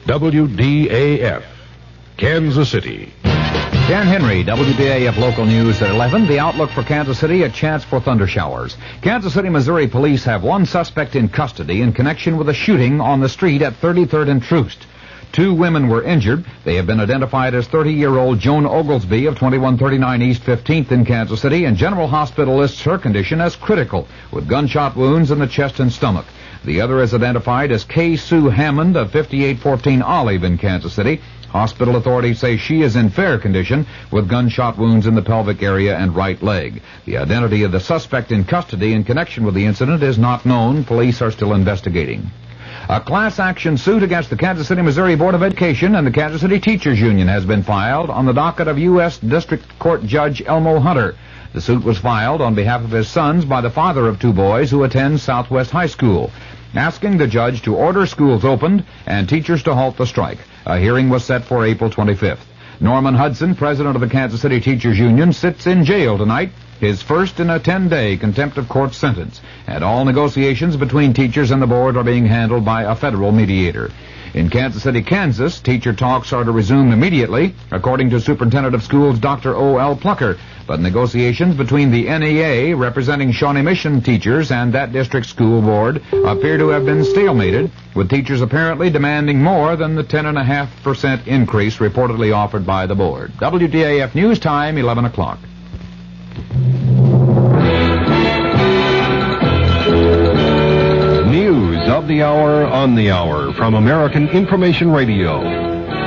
WDAF, Kansas City. Dan Henry, WDAF Local News at 11. The outlook for Kansas City, a chance for thunder showers. Kansas City, Missouri police have one suspect in custody in connection with a shooting on the street at 33rd and Troost. 2 women were injured. They have been identified as 30-year-old Joan Oglesby of 2139 East 15th in Kansas City, and General Hospital lists her condition as critical, with gunshot wounds in the chest and stomach. The other is identified as Kay Sue Hammond of 5814 Olive in Kansas City. Hospital authorities say she is in fair condition with gunshot wounds in the pelvic area and right leg. The identity of the suspect in custody in connection with the incident is not known. Police are still investigating. A class action suit against the Kansas City, Missouri Board of Education and the Kansas City Teachers Union has been filed on the docket of U.S. District Court Judge Elmo Hunter. The suit was filed on behalf of his sons by the father of 2 boys who attend Southwest High School, asking the judge to order schools opened and teachers to halt the strike. A hearing was set for April 25th. Norman Hudson, president of the Kansas City Teachers Union, sits in jail tonight, his first in a 10-day contempt of court sentence, and all negotiations between teachers and the board are being handled by a federal mediator. In Kansas City, Kansas, teacher talks are to resume immediately, according to Superintendent of Schools Dr. O.L. Plucker, but negotiations between the NEA, representing Shawnee Mission teachers, and that district school board appear to have been stalemated, with teachers apparently demanding more than the 10.5% increase reportedly offered by the board. WDAF News Time, 11 o'clock. News of the hour on the hour from American Information Radio.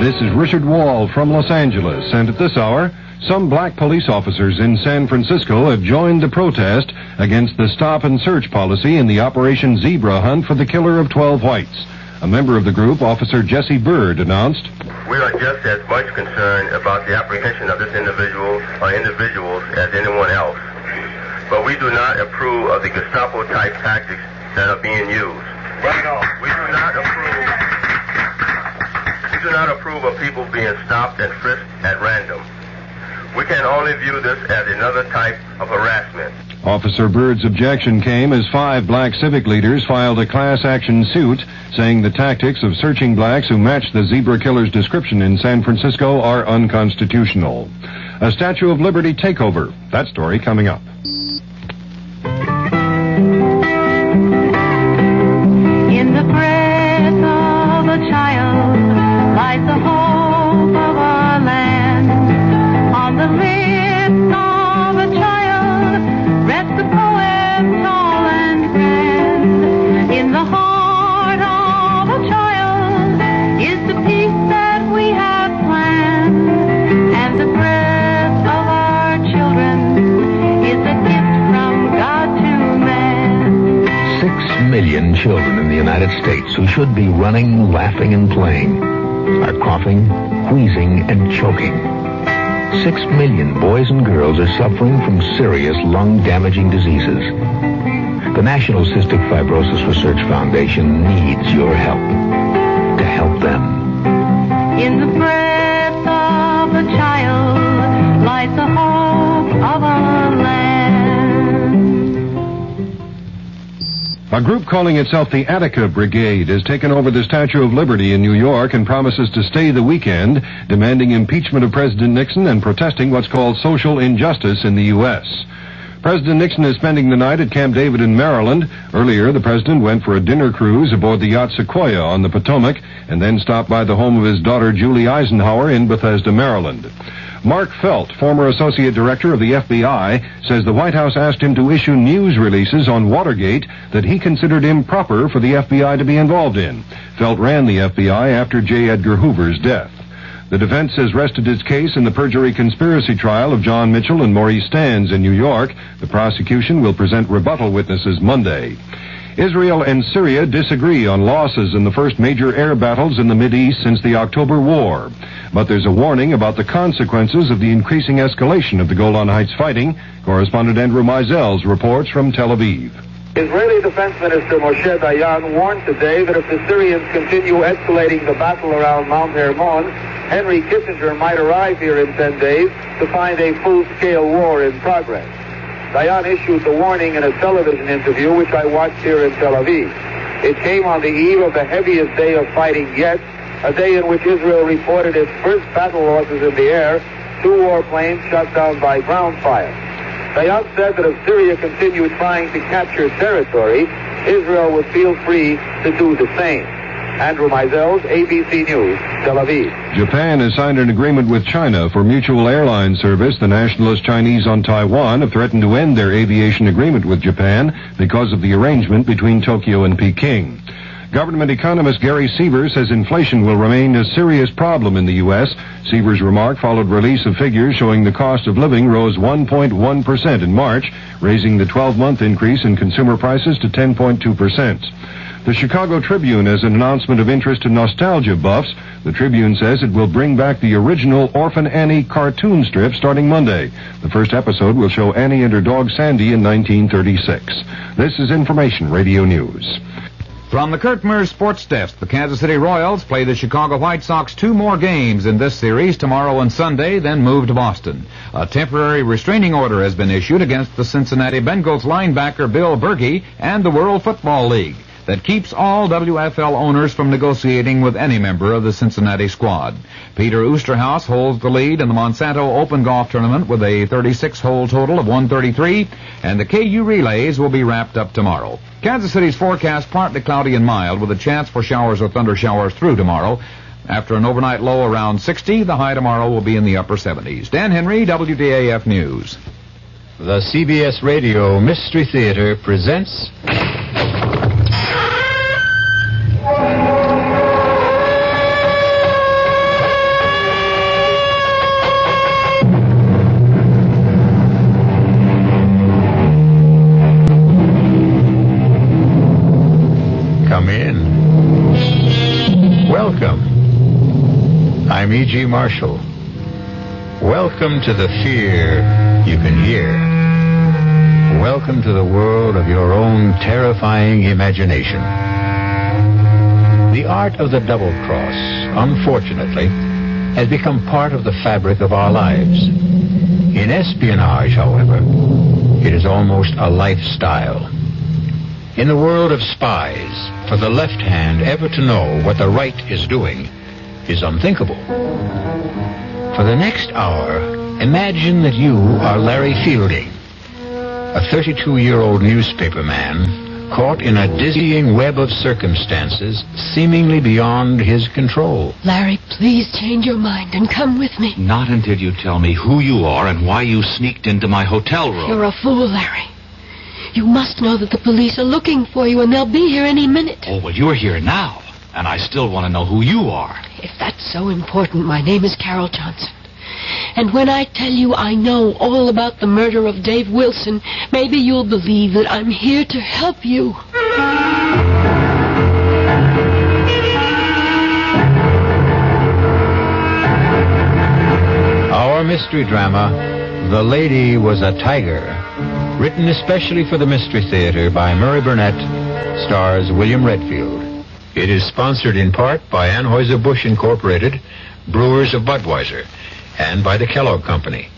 This is Richard Wall from Los Angeles, and at this hour, some black police officers in San Francisco have joined the protest against the stop and search policy in the Operation Zebra hunt for the killer of 12 whites. A member of the group, Officer Jesse Bird, announced, "We are just as much concerned about the apprehension of this individual or individuals as anyone else. But we do not approve of the Gestapo-type tactics that are being used. We do not approve of people being stopped and frisked at random. We can only view this as another type of harassment." Officer Bird's objection came as 5 black civic leaders filed a class action suit saying the tactics of searching blacks who match the zebra killer's description in San Francisco are unconstitutional. A Statue of Liberty takeover. That story coming up. In the breath of a child lies the hope of our land. On the lips of a child rests the poem tall and grand. In the heart of a child is the peace that we have planned. And the breath of our children is a gift from God to man. 6 million children in the United States who should be running, laughing, and playing are coughing, wheezing, and choking. 6 million boys and girls are suffering from serious lung-damaging diseases. The National Cystic Fibrosis Research Foundation needs your help to help them. In the breath of a child lies the hope of our land. A group calling itself the Attica Brigade has taken over the Statue of Liberty in New York and promises to stay the weekend, demanding impeachment of President Nixon and protesting what's called social injustice in the U.S. President Nixon is spending the night at Camp David in Maryland. Earlier, the president went for a dinner cruise aboard the yacht Sequoia on the Potomac and then stopped by the home of his daughter Julie Eisenhower in Bethesda, Maryland. Mark Felt, former associate director of the FBI, says the White House asked him to issue news releases on Watergate that he considered improper for the FBI to be involved in. Felt ran the FBI after J. Edgar Hoover's death. The defense has rested its case in the perjury conspiracy trial of John Mitchell and Maurice Stans in New York. The prosecution will present rebuttal witnesses Monday. Israel and Syria disagree on losses in the first major air battles in the Mideast since the October War. But there's a warning about the consequences of the increasing escalation of the Golan Heights fighting. Correspondent Andrew Mizell's reports from Tel Aviv. Israeli Defense Minister Moshe Dayan warned today that if the Syrians continue escalating the battle around Mount Hermon, Henry Kissinger might arrive here in 10 days to find a full-scale war in progress. Dayan issued the warning in a television interview which I watched here in Tel Aviv. It came on the eve of the heaviest day of fighting yet a day in which Israel reported its first battle losses in the air, 2 warplanes shot down by ground fire. Dayan said that if Syria continued trying to capture territory, Israel would feel free to do the same. Andrew Mizels, ABC News, Tel Aviv. Japan has signed an agreement with China for mutual airline service. The nationalist Chinese on Taiwan have threatened to end their aviation agreement with Japan because of the arrangement between Tokyo and Peking. Government economist Gary Seaver says inflation will remain a serious problem in the U.S. Seaver's remark followed release of figures showing the cost of living rose 1.1% in March, raising the 12-month increase in consumer prices to 10.2%. The Chicago Tribune has an announcement of interest to nostalgia buffs. The Tribune says it will bring back the original Orphan Annie cartoon strip starting Monday. The first episode will show Annie and her dog Sandy in 1936. This is Information Radio News. From the Kurt Mears Sports Desk, the Kansas City Royals play the Chicago White Sox 2 more games in this series, tomorrow and Sunday, then move to Boston. A temporary restraining order has been issued against the Cincinnati Bengals linebacker Bill Bergey and the World Football League that keeps all WFL owners from negotiating with any member of the Cincinnati squad. Peter Oosterhouse holds the lead in the Monsanto Open Golf Tournament with a 36-hole total of 133, and the KU Relays will be wrapped up tomorrow. Kansas City's forecast partly cloudy and mild with a chance for showers or thunder showers through tomorrow. After an overnight low around 60, the high tomorrow will be in the upper 70s. Dan Henry, WDAF News. The CBS Radio Mystery Theater presents... Come in. Welcome. I'm E.G. Marshall. Welcome to the fear you can hear. Welcome to the world of your own terrifying imagination. The art of the double cross, unfortunately, has become part of the fabric of our lives. In espionage, however, it is almost a lifestyle. In the world of spies, for the left hand ever to know what the right is doing is unthinkable. For the next hour, imagine that you are Larry Fielding, a 32-year-old newspaper man caught in a dizzying web of circumstances seemingly beyond his control. Larry, please change your mind and come with me. Not until you tell me who you are and why you sneaked into my hotel room. You're a fool, Larry. You must know that the police are looking for you and they'll be here any minute. Oh, well, you're here now, and I still want to know who you are. If that's so important, my name is Carol Johnson. And when I tell you I know all about the murder of Dave Wilson, maybe you'll believe that I'm here to help you. Our mystery drama, The Lady Was a Tiger, written especially for the Mystery Theater by Murray Burnett, stars William Redfield. It is sponsored in part by Anheuser-Busch Incorporated, brewers of Budweiser, and by the Kellogg Company,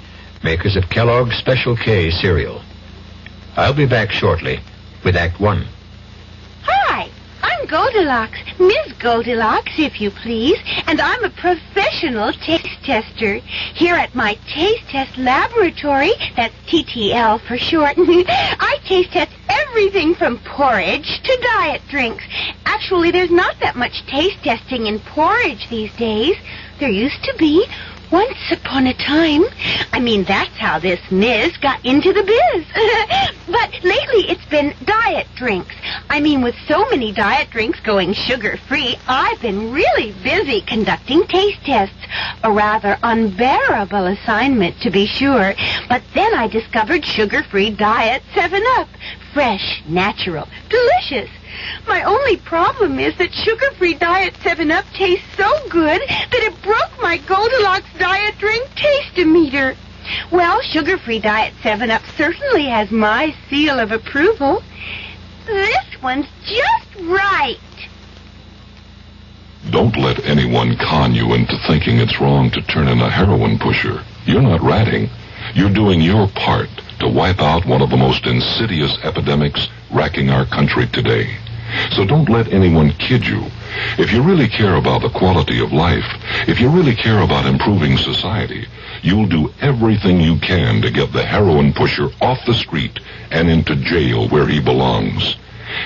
makers of Kellogg's Special K cereal. I'll be back shortly with Act One. Hi, I'm Goldilocks, Ms. Goldilocks, if you please, and I'm a professional taste tester. Here at my taste test laboratory, that's TTL for short, I taste test everything from porridge to diet drinks. Actually, there's not that much taste testing in porridge these days. There used to be. Once upon a time. I mean, that's how this Ms. got into the biz. But lately it's been diet drinks. I mean, with so many diet drinks going sugar-free, I've been really busy conducting taste tests. A rather unbearable assignment, to be sure. But then I discovered sugar-free diet 7-Up. Fresh, natural, delicious. My only problem is that sugar-free diet 7-Up tastes so good that it broke my Goldilocks diet drink taste-o-meter. Well, sugar-free diet 7-Up certainly has my seal of approval. This one's just right. Don't let anyone con you into thinking it's wrong to turn in a heroin pusher. You're not ratting. You're doing your part to wipe out one of the most insidious epidemics racking our country today. So don't let anyone kid you. If you really care about the quality of life, if you really care about improving society, you'll do everything you can to get the heroin pusher off the street and into jail where he belongs.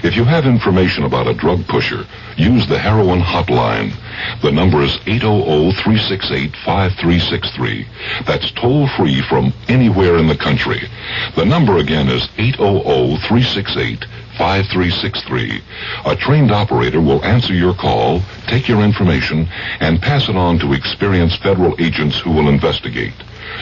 If you have information about a drug pusher, use the heroin hotline. The number is 800-368-5363. That's toll-free from anywhere in the country. The number again is 800-368-5363. A trained operator will answer your call, take your information, and pass it on to experienced federal agents who will investigate.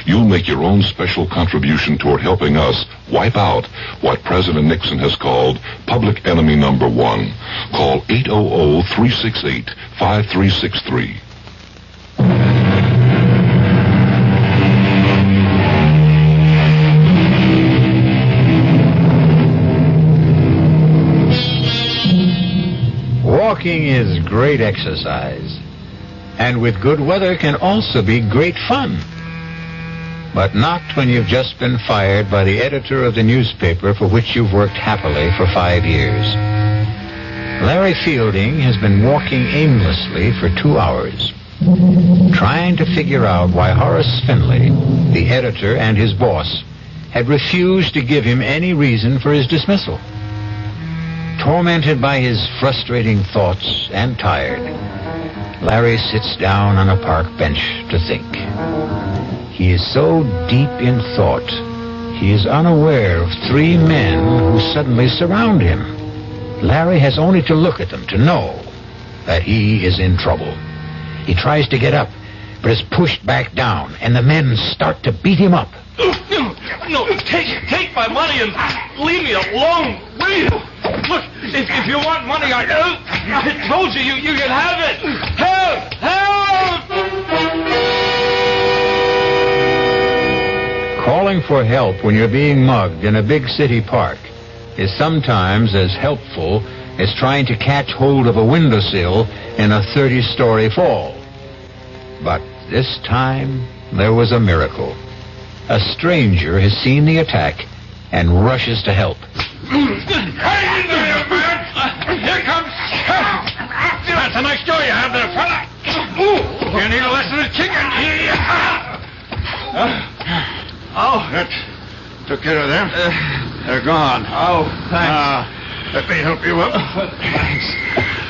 You'll make your own special contribution toward helping us wipe out what President Nixon has called public enemy number one. Call 800-368-5363. Walking is great exercise, and with good weather can also be great fun. But not when you've just been fired by the editor of the newspaper for which you've worked happily for 5 years. Larry Fielding has been walking aimlessly for 2 hours, trying to figure out why Horace Finley, the editor and his boss, had refused to give him any reason for his dismissal. Tormented by his frustrating thoughts and tired, Larry sits down on a park bench to think. He is so deep in thought, he is unaware of 3 men who suddenly surround him. Larry has only to look at them to know that he is in trouble. He tries to get up, but is pushed back down, and the men start to beat him up. No, take my money and leave me alone, will you? Look, if you want money, I told you can have it. Help! Help! Calling for help when you're being mugged in a big city park is sometimes as helpful as trying to catch hold of a windowsill in a 30-story fall. But this time, there was a miracle. A stranger has seen the attack and rushes to help. Hang in there, man! Here comes... That's a nice jaw you have there, fella. You need a lesson of chicken. That took care of them. They're gone. Oh, thanks. Let me help you up.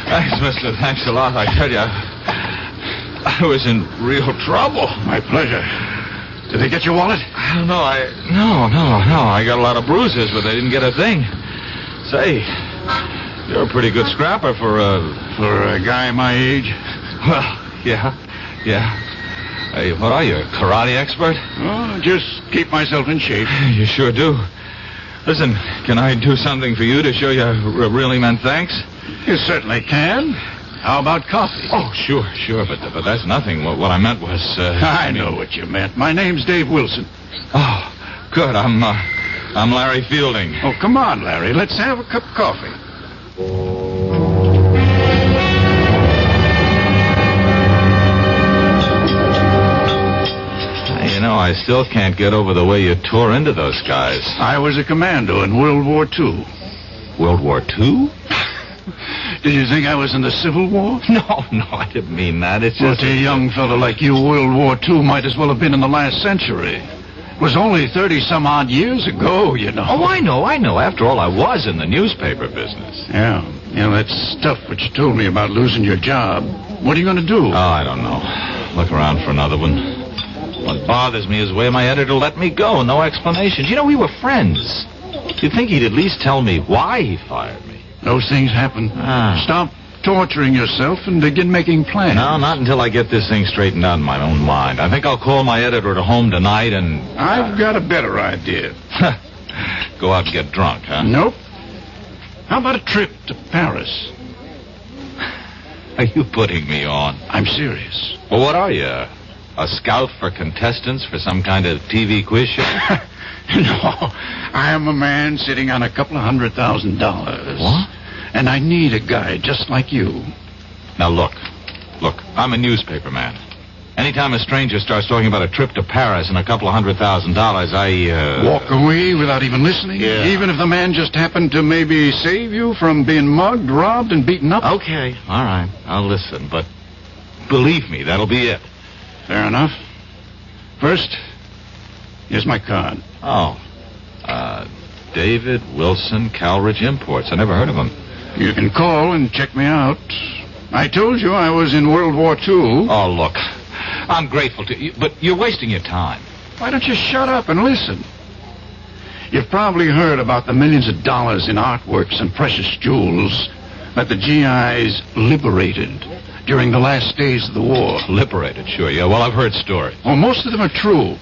Thanks, mister. Thanks a lot. I tell you, I was in real trouble. My pleasure. Did they get your wallet? I don't know. No. I got a lot of bruises, but they didn't get a thing. Say, you're a pretty good scrapper for a guy my age. Well, yeah. Hey, what are you, a karate expert? Oh, just keep myself in shape. You sure do. Listen, can I do something for you to show you I really meant thanks? You certainly can. How about coffee? Oh, sure, but that's nothing. What I meant was... I know what you meant. My name's Dave Wilson. Oh, good. I'm Larry Fielding. Oh, come on, Larry. Let's have a cup of coffee. You know, I still can't get over the way you tore into those guys. I was a commando in World War II. World War II? Did you think I was in the Civil War? No, I didn't mean that. It's Well, just... to a young fellow like you, World War II might as well have been in the last century. It was only 30-some-odd years ago, you know. Oh, I know. After all, I was in the newspaper business. Yeah, that stuff which you told me about losing your job. What are you going to do? Oh, I don't know. Look around for another one. What bothers me is the way my editor let me go. No explanations. You know, we were friends. You'd think he'd at least tell me why he fired me. Those things happen. Stop torturing yourself and begin making plans. No, not until I get this thing straightened out in my own mind. I think I'll call my editor at home tonight and... I've got a better idea. Go out and get drunk, huh? Nope. How about a trip to Paris? Are you putting me on? I'm serious. Well, what are you? A scout for contestants for some kind of TV quiz show? No, I am a man sitting on $200,000. What? And I need a guy just like you. Now, look, I'm a newspaper man. Anytime a stranger starts talking about a trip to Paris and a couple of $100,000, I, Walk away without even listening? Yeah. Even if the man just happened to maybe save you from being mugged, robbed, and beaten up? Okay, all right, I'll listen, but believe me, that'll be it. Fair enough. First, here's my card. Oh, David Wilson, Calridge Imports. I never heard of him. You can call and check me out. I told you I was in World War II. Oh, look, I'm grateful to you, but you're wasting your time. Why don't you shut up and listen? You've probably heard about the millions of dollars in artworks and precious jewels that the GIs liberated during the last days of the war. Liberated, sure, yeah. Well, I've heard stories. Well, most of them are true.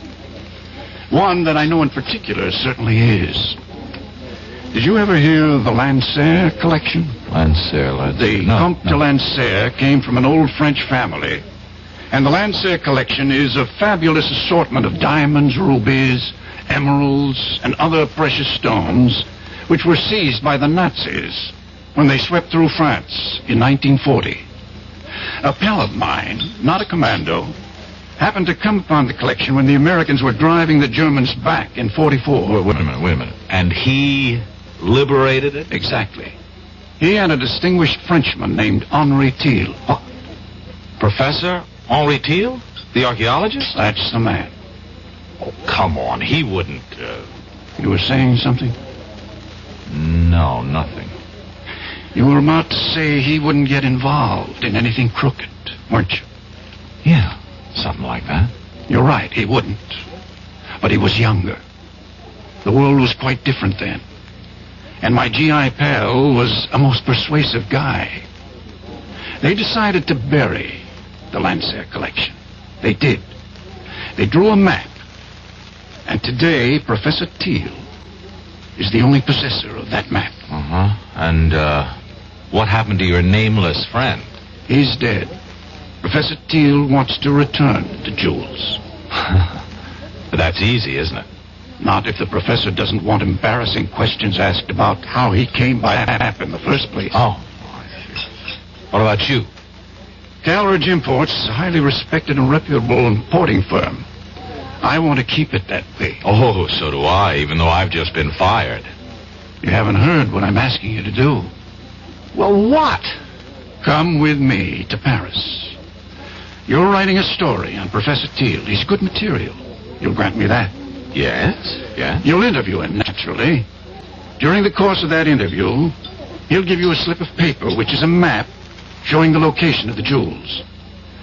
One that I know in particular certainly is. Did you ever hear of the Lancer collection? Lancer. The Comte de Lancer came from an old French family. And the Lancer collection is a fabulous assortment of diamonds, rubies, emeralds, and other precious stones, which were seized by the Nazis when they swept through France in 1940. A pal of mine, not a commando, happened to come upon the collection when the Americans were driving the Germans back in 44. Wait a minute. And he liberated it? Exactly. He and a distinguished Frenchman named Henri Thiel. Oh. Professor Henri Thiel? The archaeologist? That's the man. Oh, come on. He wouldn't, You were saying something? No, nothing. You were about to say he wouldn't get involved in anything crooked, weren't you? Yeah, something like that. You're right, he wouldn't. But he was younger. The world was quite different then. And my GI pal was a most persuasive guy. They decided to bury the Lancer collection. They did. They drew a map. And today, Professor Thiel is the only possessor of that map. Uh-huh. And, what happened to your nameless friend? He's dead. Professor Thiel wants to return the jewels. But that's easy, isn't it? Not if the professor doesn't want embarrassing questions asked about how he came by that map in the first place. Oh. What about you? Calridge Imports is a highly respected and reputable importing firm. I want to keep it that way. Oh, so do I, even though I've just been fired. You haven't heard what I'm asking you to do. Well, what? Come with me to Paris. You're writing a story on Professor Thiel. He's good material. You'll grant me that. Yes, yeah. You'll interview him, naturally. During the course of that interview, he'll give you a slip of paper, which is a map showing the location of the jewels.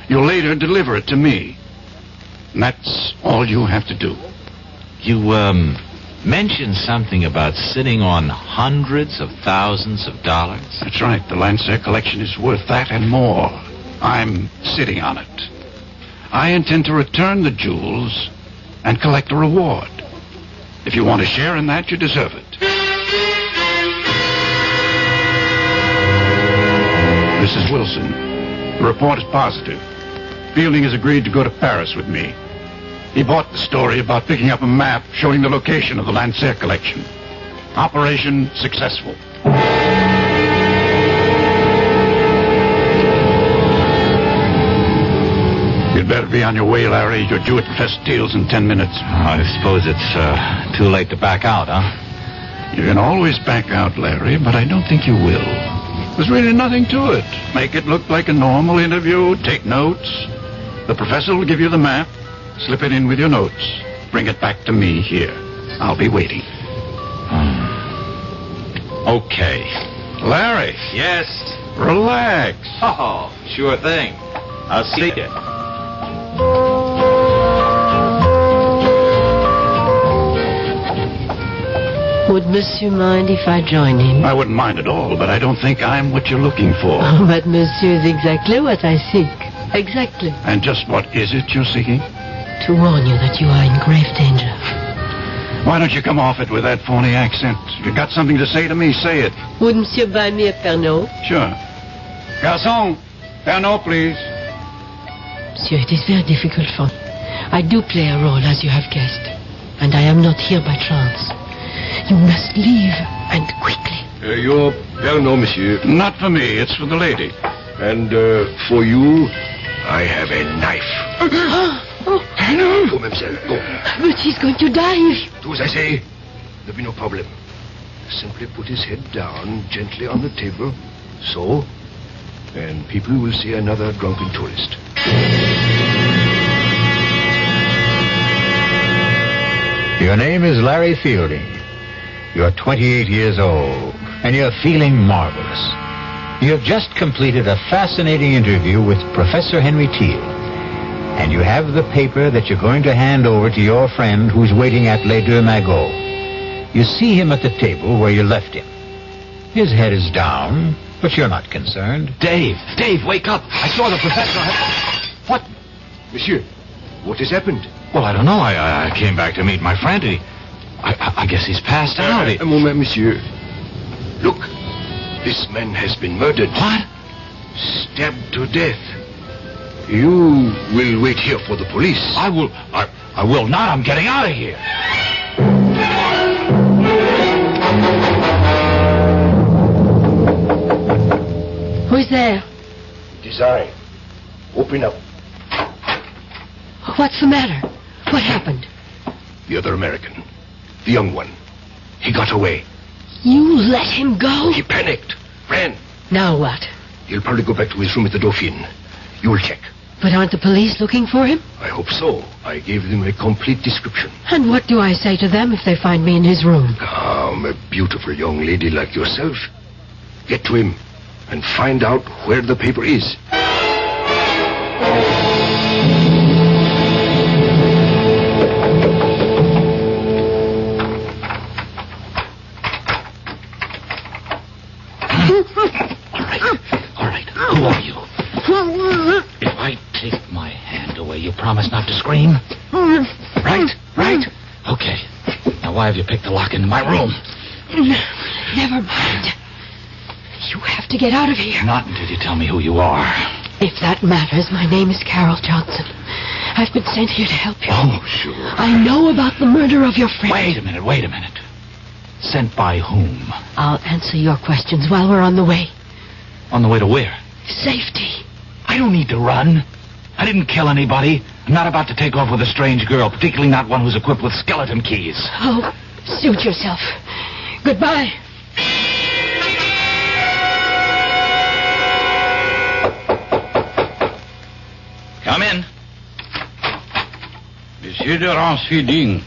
You'll later deliver it to me. And that's all you have to do. You, mentioned something about sitting on hundreds of thousands of dollars. That's right. The Lancer collection is worth that and more. I'm sitting on it. I intend to return the jewels and collect a reward. If you want to share in that, you deserve it. Mrs. Wilson, the report is positive. Fielding has agreed to go to Paris with me. He bought the story about picking up a map showing the location of the Lancer collection. Operation successful. You'd better be on your way, Larry. You're due at Professor Thiel's in 10 minutes. I suppose it's too late to back out, huh? You can always back out, Larry, but I don't think you will. There's really nothing to it. Make it look like a normal interview. Take notes. The professor will give you the map. Slip it in with your notes. Bring it back to me here. I'll be waiting. Okay. Larry. Yes? Relax. Oh, sure thing. I'll see you. Would Monsieur mind if I join him? I wouldn't mind at all, but I don't think I'm what you're looking for. Oh, but Monsieur is exactly what I seek. Exactly. And just what is it you're seeking? To warn you that you are in grave danger. Why don't you come off it with that phony accent? If you've got something to say to me, say it. Would Monsieur buy me a Pernod? Sure. Garçon, Pernod, please. Monsieur, it is very difficult for me. I do play a role, as you have guessed. And I am not here by chance. You must leave, and quickly. Your Pernod, monsieur. Not for me, it's for the lady. And for you, I have a knife. Go, mademoiselle, go. But he's going to die. Do as I say. There'll be no problem. Simply put his head down gently on the table. So. And people will see another drunken tourist. Your name is Larry Fielding. You're 28 years old, and you're feeling marvelous. You have just completed a fascinating interview with Professor Henry Teal, and you have the paper that you're going to hand over to your friend who's waiting at Les Deux Magots. You see him at the table where you left him. His head is down, but you're not concerned. Dave, wake up. I saw the professor. What? Monsieur, what has happened? Well, I don't know. I came back to meet my friend. I guess he's passed out. A moment, monsieur. Look, this man has been murdered. What? Stabbed to death. You will wait here for the police. I will not. I'm getting out of here. Who's there? It is I. Open up. What's the matter? What happened? The other American. The young one. He got away. You let him go? He panicked. Ran. Now what? He'll probably go back to his room at the Dauphine. You will check. But aren't the police looking for him? I hope so. I gave them a complete description. And what do I say to them if they find me in his room? Calm, a beautiful young lady like yourself. Get to him and find out where the paper is. All right. Who are you? If I take my hand away, you promise not to scream? Right? Okay. Now, why have you picked the lock into my room? Never mind. You have to get out of here. Not until you tell me who you are. If that matters, my name is Carol Johnson. I've been sent here to help you. Oh, sure. I know about the murder of your friend. Wait a minute. Sent by whom? I'll answer your questions while we're on the way. On the way to where? Safety. I don't need to run. I didn't kill anybody. I'm not about to take off with a strange girl, particularly not one who's equipped with skeleton keys. Oh, suit yourself. Goodbye. Come in. Monsieur de Ransfielding.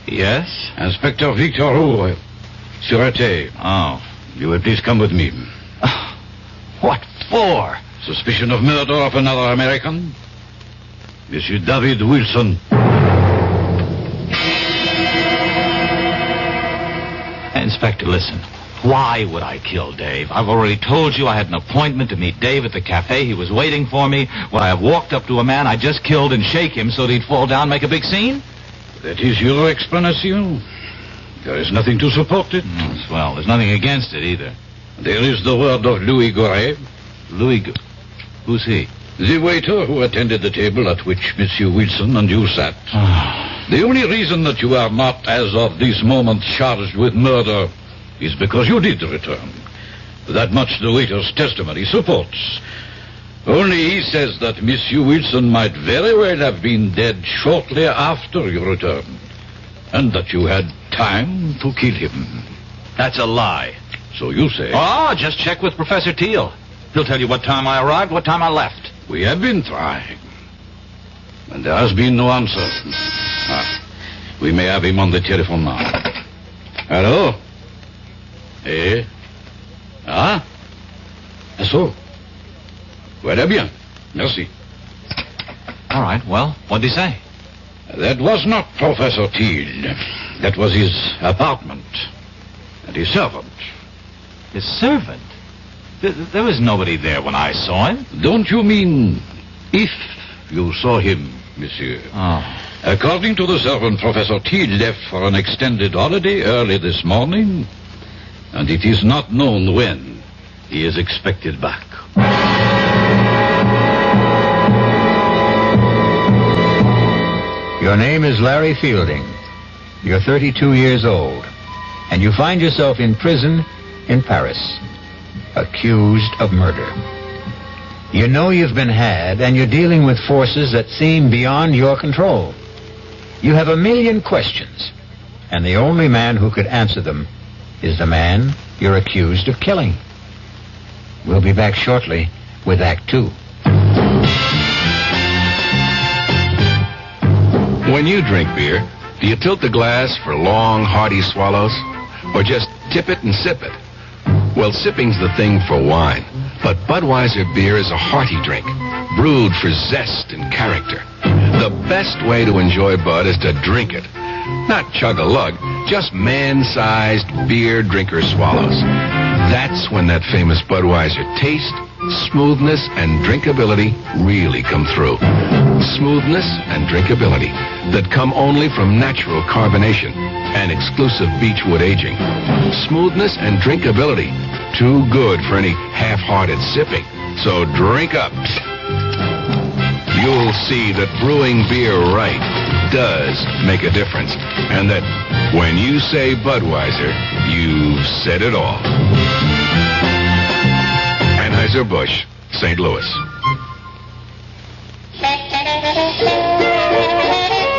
Yes? Inspector Victor Roux, Sûreté. Oh. You will please come with me. What for? Suspicion of murder of another American? Monsieur David Wilson. Inspector, listen. Why would I kill Dave? I've already told you I had an appointment to meet Dave at the cafe. He was waiting for me. Would I have walked up to a man I just killed and shake him so that he'd fall down and make a big scene? That is your explanation. There is nothing to support it. Well, there's nothing against it either. There is the word of Louis Goret. Who's he? The waiter who attended the table at which Monsieur Wilson and you sat. The only reason that you are not, as of this moment, charged with murder is because you did return. That much the waiter's testimony supports. Only he says that Monsieur Wilson might very well have been dead shortly after you returned, and that you had time to kill him. That's a lie. So you say. Oh, just check with Professor Teal. He'll tell you what time I arrived, what time I left. We have been trying, and there has been no answer. We may have him on the telephone now. Hello? Eh? Ah? So? Voilà bien. Merci. All right, well, what'd he say? That was not Professor Teal. That was his apartment. And his servant. His servant? There was nobody there when I saw him. Don't you mean if you saw him, monsieur? Oh. According to the servant, Professor Teal left for an extended holiday early this morning, and it is not known when he is expected back. Your name is Larry Fielding. You're 32 years old, and you find yourself in prison in Paris, accused of murder. You know you've been had, and you're dealing with forces that seem beyond your control. You have a million questions, and the only man who could answer them is the man you're accused of killing. We'll be back shortly with Act 2. When you drink beer, do you tilt the glass for long, hearty swallows? Or just tip it and sip it? Well, sipping's the thing for wine. But Budweiser beer is a hearty drink, brewed for zest and character. The best way to enjoy Bud is to drink it. Not chug a lug, just man-sized beer drinker swallows. That's when that famous Budweiser taste, smoothness, and drinkability really come through. Smoothness and drinkability that come only from natural carbonation and exclusive beechwood aging. Smoothness and drinkability, too good for any half-hearted sipping. So drink up. You'll see that brewing beer right does make a difference, and that when you say Budweiser, you've said it all. Anheuser-Busch, St. Louis.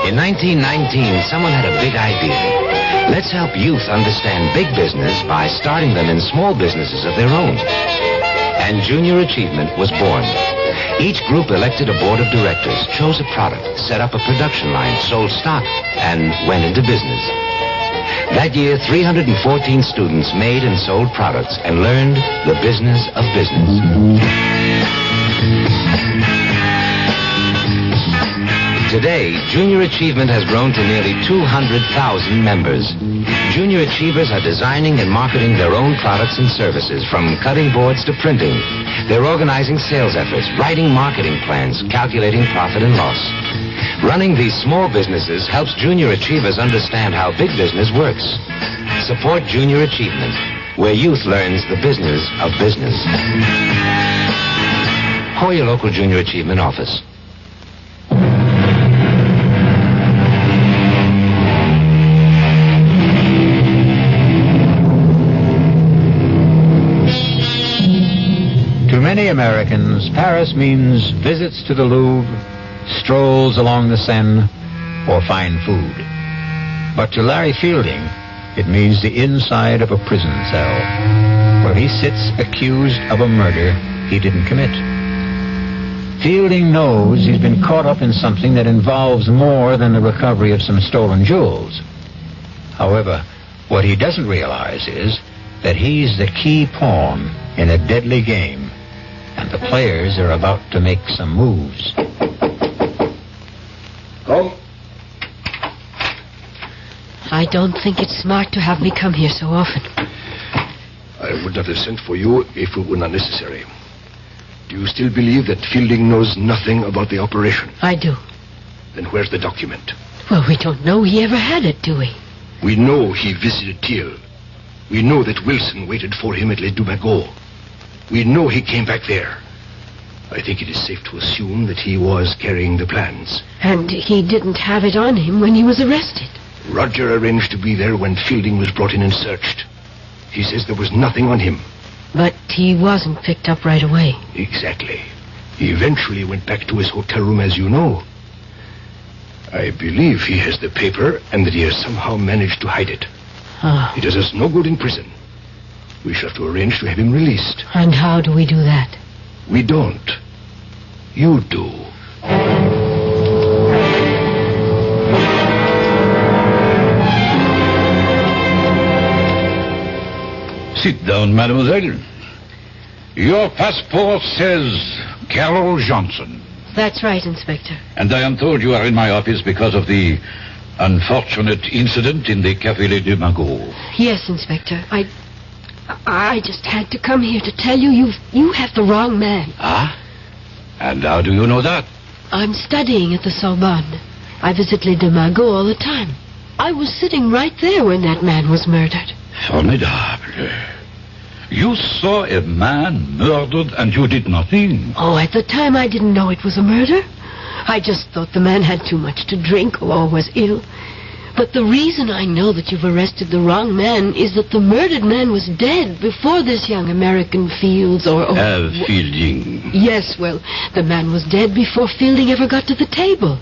In 1919, someone had a big idea. Let's help youth understand big business by starting them in small businesses of their own. And Junior Achievement was born. Each group elected a board of directors, chose a product, set up a production line, sold stock, and went into business. That year, 314 students made and sold products and learned the business of business. Today, Junior Achievement has grown to nearly 200,000 members. Junior Achievers are designing and marketing their own products and services, from cutting boards to printing. They're organizing sales efforts, writing marketing plans, calculating profit and loss. Running these small businesses helps Junior Achievers understand how big business works. Support Junior Achievement, where youth learns the business of business. Call your local Junior Achievement office. To many Americans, Paris means visits to the Louvre, strolls along the Seine, or fine food. But to Larry Fielding, it means the inside of a prison cell, where he sits accused of a murder he didn't commit. Fielding knows he's been caught up in something that involves more than the recovery of some stolen jewels. However, what he doesn't realize is that he's the key pawn in a deadly game, and the players are about to make some moves. Come. I don't think it's smart to have me come here so often. I would not have sent for you if it were not necessary. Do you still believe that Fielding knows nothing about the operation? I do. Then where's the document? Well, we don't know he ever had it, do we? We know he visited Thiel. We know that Wilson waited for him at Les Dumagots. We know he came back there. I think it is safe to assume that he was carrying the plans. And he didn't have it on him when he was arrested. Roger arranged to be there when Fielding was brought in and searched. He says there was nothing on him. But he wasn't picked up right away. Exactly. He eventually went back to his hotel room, as you know. I believe he has the paper and that he has somehow managed to hide it. It does us no good in prison. We shall have to arrange to have him released. And how do we do that? We don't. You do. Sit down, mademoiselle. Your passport says Carol Johnson. That's right, Inspector. And I am told you are in my office because of the unfortunate incident in the Café Les Dumagots. Yes, Inspector. I just had to come here to tell you you have the wrong man. Ah? And how do you know that? I'm studying at the Sorbonne. I visit Les Dumagots all the time. I was sitting right there when that man was murdered. Formidable. You saw a man murdered and you did nothing. Oh, at the time I didn't know it was a murder. I just thought the man had too much to drink or was ill. But the reason I know that you've arrested the wrong man is that the murdered man was dead before this young American Fields Fielding. Yes, well, the man was dead before Fielding ever got to the table.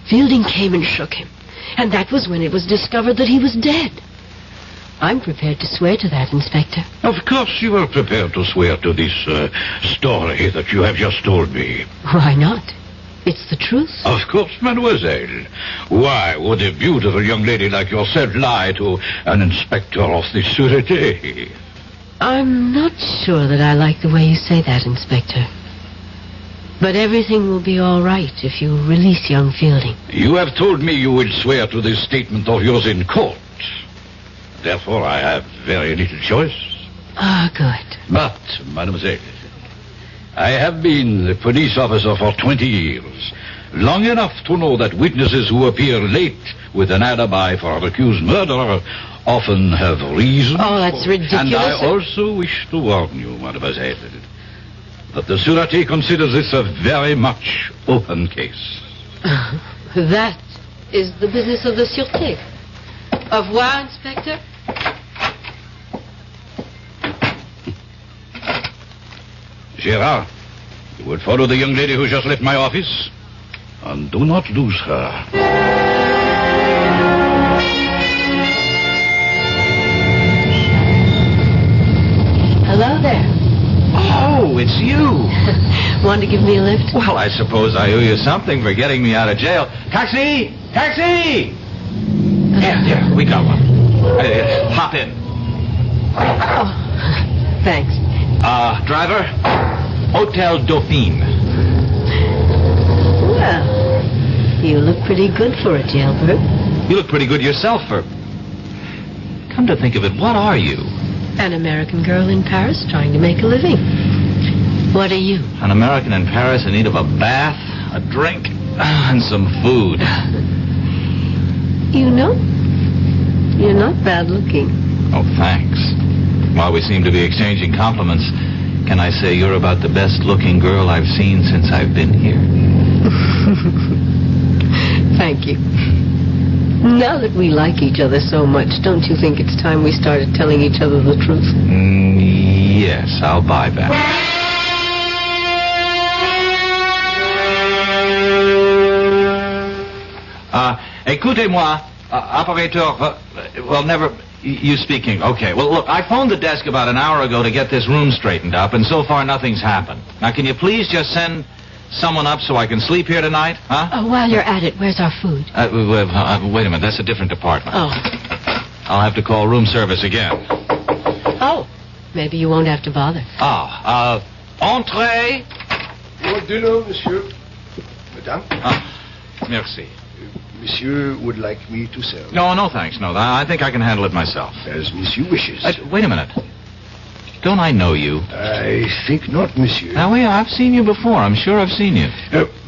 Fielding came and shook him, and that was when it was discovered that he was dead. I'm prepared to swear to that, Inspector. Of course you are prepared to swear to this story that you have just told me. Why not? It's the truth. Of course, mademoiselle. Why would a beautiful young lady like yourself lie to an inspector of the sûreté? I'm not sure that I like the way you say that, Inspector. But everything will be all right if you release young Fielding. You have told me you will swear to this statement of yours in court. Therefore, I have very little choice. Ah, good. But, mademoiselle, I have been the police officer for 20 years. Long enough to know that witnesses who appear late with an alibi for an accused murderer often have reason. Oh, that's ridiculous. And I also wish to warn you, mademoiselle, that the Sûreté considers this a very much open case. That is the business of the Sûreté. Au revoir, Inspector. Gérard, you will follow the young lady who just left my office, and do not lose her. Hello there. Oh, it's you. Want to give me a lift? Well, I suppose I owe you something for getting me out of jail. Taxi! Taxi! Here, we got one. Hop in. Oh, thanks. Driver, Hotel Dauphine. Well, you look pretty good for a jailbird. You look pretty good yourself for... Come to think of it, what are you? An American girl in Paris trying to make a living. What are you? An American in Paris in need of a bath, a drink, and some food. You know, you're not bad looking. Oh, thanks. While we seem to be exchanging compliments, can I say you're about the best-looking girl I've seen since I've been here? Thank you. Now that we like each other so much, don't you think it's time we started telling each other the truth? Yes, I'll buy that. Écoutez-moi, operateur, well, never... You speaking. Okay. Well, look, I phoned the desk about an hour ago to get this room straightened up, and so far nothing's happened. Now, can you please just send someone up so I can sleep here tonight, huh? Oh, while you're at it, where's our food? Wait a minute. That's a different department. Oh. I'll have to call room service again. Oh. Maybe you won't have to bother. Entree. Your dinner, monsieur. Madame. Merci. Monsieur would like me to serve. No, thanks. No, I think I can handle it myself. As monsieur wishes. Wait a minute. Don't I know you? I think not, monsieur. Now, I've seen you before. I'm sure I've seen you.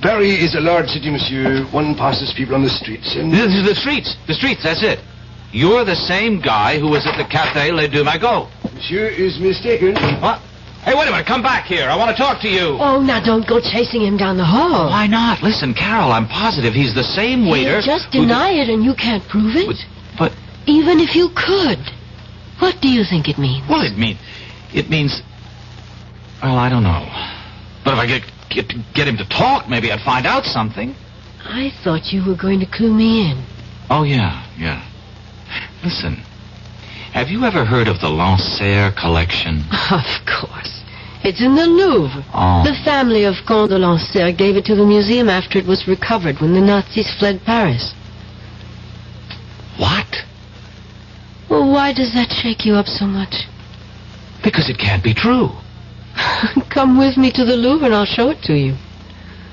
Paris is a large city, monsieur. One passes people on the streets and... The streets, that's it. You're the same guy who was at the Café Les Deux Magots. Monsieur is mistaken. What? Hey, wait a minute. Come back here. I want to talk to you. Oh, now don't go chasing him down the hall. Why not? Listen, Carol, I'm positive he's the same waiter. You just deny it and you can't prove it. But... Even if you could. What do you think it means? Well, it means... Well, I don't know. But if I get him to talk, maybe I'd find out something. I thought you were going to clue me in. Oh, yeah. Listen, have you ever heard of the Lancer collection? Of course. It's in the Louvre. Oh. The family of Comte de Lancer gave it to the museum after it was recovered when the Nazis fled Paris. What? Well, why does that shake you up so much? Because it can't be true. Come with me to the Louvre and I'll show it to you.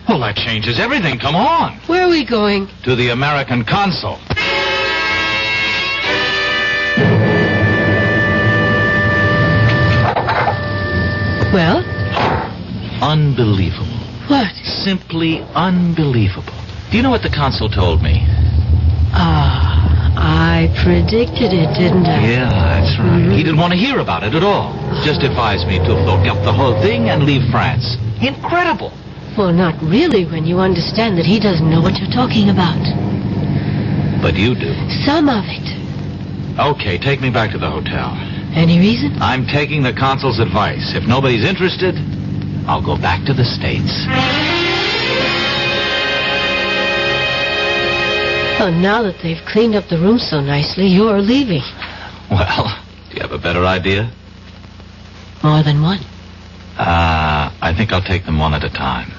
Well, that changes everything. Come on. Where are we going? To the American consul. Well? Unbelievable. What? Simply unbelievable. Do you know what the consul told me? I predicted it, didn't I? Yeah, that's right. Mm-hmm. He didn't want to hear about it at all. Just advised me to forget the whole thing and leave France. Incredible. Well, not really when you understand that he doesn't know what you're talking about. But you do. Some of it. Okay, take me back to the hotel. Any reason? I'm taking the consul's advice. If nobody's interested, I'll go back to the States. Oh, now that they've cleaned up the room so nicely, you're leaving. Well, do you have a better idea? More than one. I think I'll take them one at a time.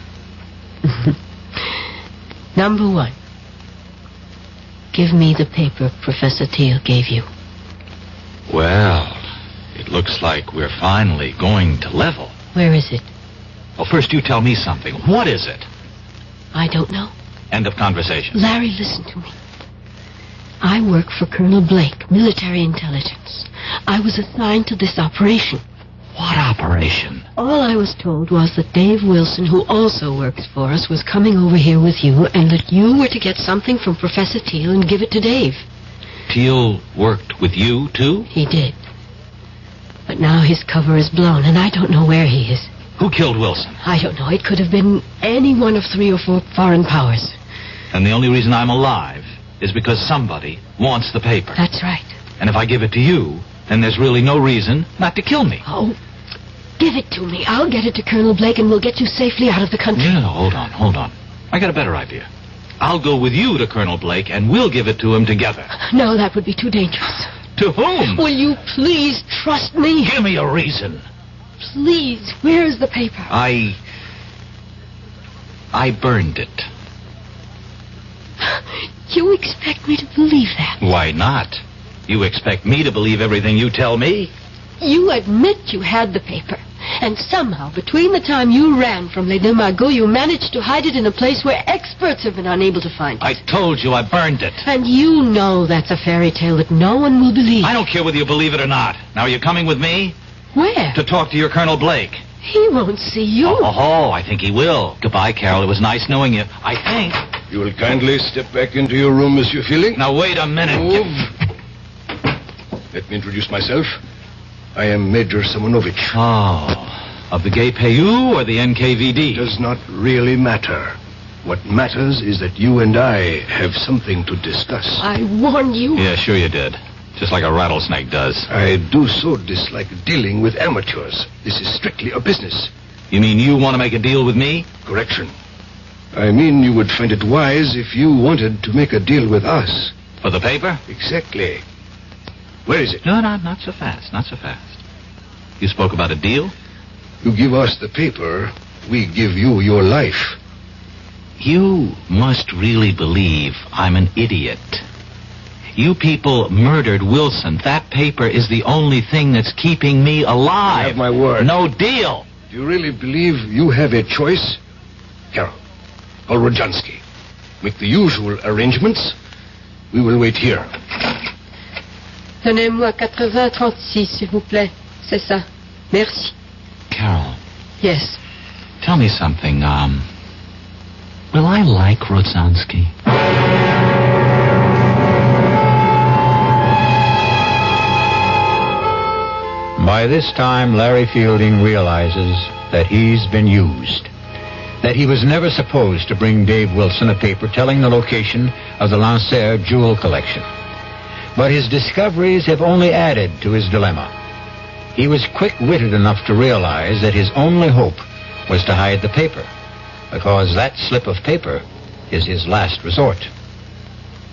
Number one. Give me the paper Professor Teal gave you. Well, it looks like we're finally going to level. Where is it? Well, first you tell me something. What is it? I don't know. End of conversation. Larry, listen to me. I work for Colonel Blake, military intelligence. I was assigned to this operation. What operation? All I was told was that Dave Wilson, who also works for us, was coming over here with you, and that you were to get something from Professor Teal and give it to Dave. Teal worked with you, too? He did. But now his cover is blown, and I don't know where he is. Who killed Wilson? I don't know. It could have been any one of 3 or 4 foreign powers. And the only reason I'm alive is because somebody wants the paper. That's right. And if I give it to you, then there's really no reason not to kill me. Oh, give it to me. I'll get it to Colonel Blake, and we'll get you safely out of the country. No, hold on. I got a better idea. I'll go with you to Colonel Blake, and we'll give it to him together. No, that would be too dangerous. To whom? Will you please trust me? Give me a reason. Please, where is the paper? I burned it. You expect me to believe that? Why not? You expect me to believe everything you tell me? You admit you had the paper. And somehow, between the time you ran from Les Deux Magots, you managed to hide it in a place where experts have been unable to find it. I told you I burned it. And you know that's a fairy tale that no one will believe. I don't care whether you believe it or not. Now, are you coming with me? Where? To talk to your Colonel Blake. He won't see you. Oh, I think he will. Goodbye, Carol. It was nice knowing you. I think. You will kindly step back into your room, Monsieur Feeling. Now, wait a minute. Move. Let me introduce myself. I am Major Simonovich. Oh, of the GPU or the NKVD? Does not really matter. What matters is that you and I have something to discuss. I warned you. Yeah, sure you did. Just like a rattlesnake does. I do so dislike dealing with amateurs. This is strictly a business. You mean you want to make a deal with me? Correction. I mean you would find it wise if you wanted to make a deal with us. For the paper? Exactly. Where is it? No, not so fast. Not so fast. You spoke about a deal? You give us the paper, we give you your life. You must really believe I'm an idiot. You people murdered Wilson. That paper is the only thing that's keeping me alive. You have my word. No deal. Do you really believe you have a choice? Carol, call Rodjansky. Make the usual arrangements. We will wait here. Donnez-moi 80-36, s'il vous plaît. C'est ça. Merci. Carol. Yes. Tell me something, will I like Rodzansky? By this time, Larry Fielding realizes that he's been used. That he was never supposed to bring Dave Wilson a paper telling the location of the Lancer jewel collection. But his discoveries have only added to his dilemma. He was quick-witted enough to realize that his only hope was to hide the paper, because that slip of paper is his last resort.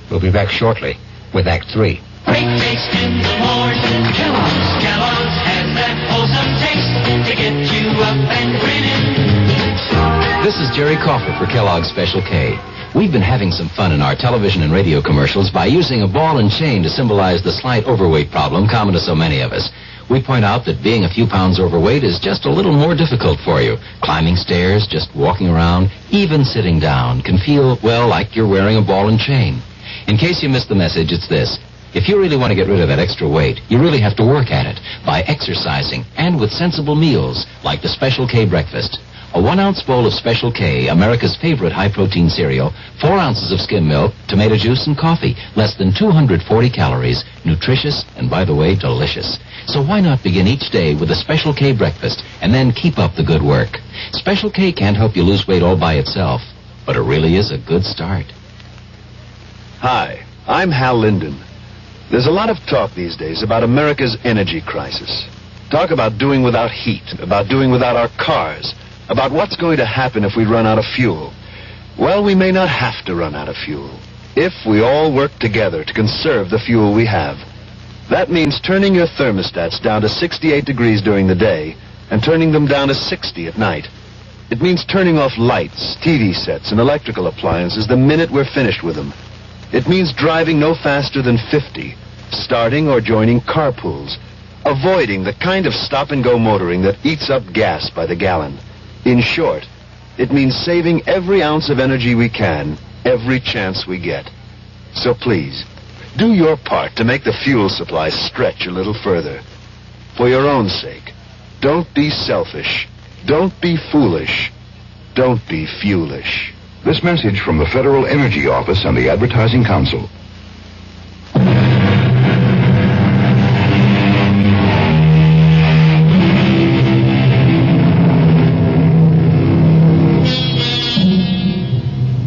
We'll be back shortly with Act 3. Breakfast in the morning, Kellogg's has that wholesome taste to get you up and grinning. This is Jerry Crawford for Kellogg's Special K. We've been having some fun in our television and radio commercials by using a ball and chain to symbolize the slight overweight problem common to so many of us. We point out that being a few pounds overweight is just a little more difficult for you. Climbing stairs, just walking around, even sitting down can feel, well, like you're wearing a ball and chain. In case you missed the message, it's this. If you really want to get rid of that extra weight, you really have to work at it by exercising and with sensible meals like the Special K breakfast. A 1-ounce bowl of Special K, America's favorite high-protein cereal, 4 ounces of skim milk, tomato juice, and coffee. Less than 240 calories. Nutritious and, by the way, delicious. So why not begin each day with a Special K breakfast and then keep up the good work? Special K can't help you lose weight all by itself, but it really is a good start. Hi, I'm Hal Linden. There's a lot of talk these days about America's energy crisis. Talk about doing without heat, about doing without our cars, about what's going to happen if we run out of fuel. Well, we may not have to run out of fuel if we all work together to conserve the fuel we have. That means turning your thermostats down to 68 degrees during the day and turning them down to 60 at night. It means turning off lights, TV sets, and electrical appliances the minute we're finished with them. It means driving no faster than 50, starting or joining carpools, avoiding the kind of stop-and-go motoring that eats up gas by the gallon. In short, it means saving every ounce of energy we can, every chance we get. So please, do your part to make the fuel supply stretch a little further. For your own sake, don't be selfish. Don't be foolish. Don't be fuelish. This message from the Federal Energy Office and the Advertising Council.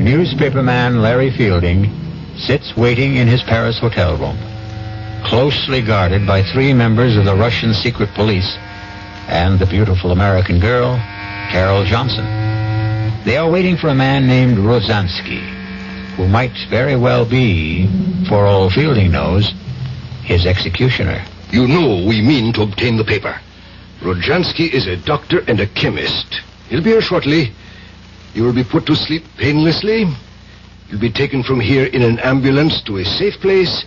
Newspaperman Larry Fielding sits waiting in his Paris hotel room, closely guarded by 3 members of the Russian secret police and the beautiful American girl, Carol Johnson. They are waiting for a man named Rosansky, who might very well be, for all Fielding knows, his executioner. You know we mean to obtain the paper. Rodzansky is a doctor and a chemist. He'll be here shortly. You will be put to sleep painlessly. You'll be taken from here in an ambulance to a safe place,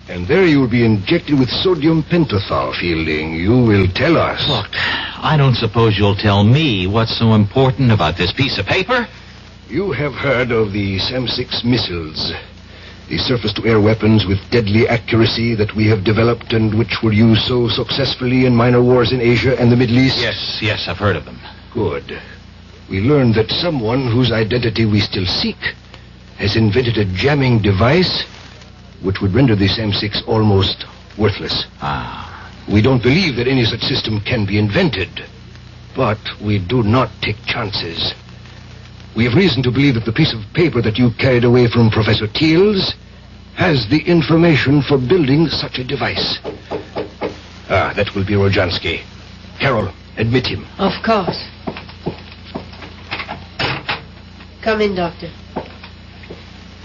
and there you will be injected with sodium pentothal, Fielding. You will tell us. Look, I don't suppose you'll tell me what's so important about this piece of paper? You have heard of the SAM-6 missiles, the surface-to-air weapons with deadly accuracy that we have developed and which were used so successfully in minor wars in Asia and the Middle East? Yes, I've heard of them. Good. We learned that someone whose identity we still seek has invented a jamming device which would render the SAM-6 almost worthless. We don't believe that any such system can be invented, but we do not take chances. We have reason to believe that the piece of paper that you carried away from Professor Teals has the information for building such a device. That will be Rodzansky. Carol, admit him. Of course. Come in, Doctor.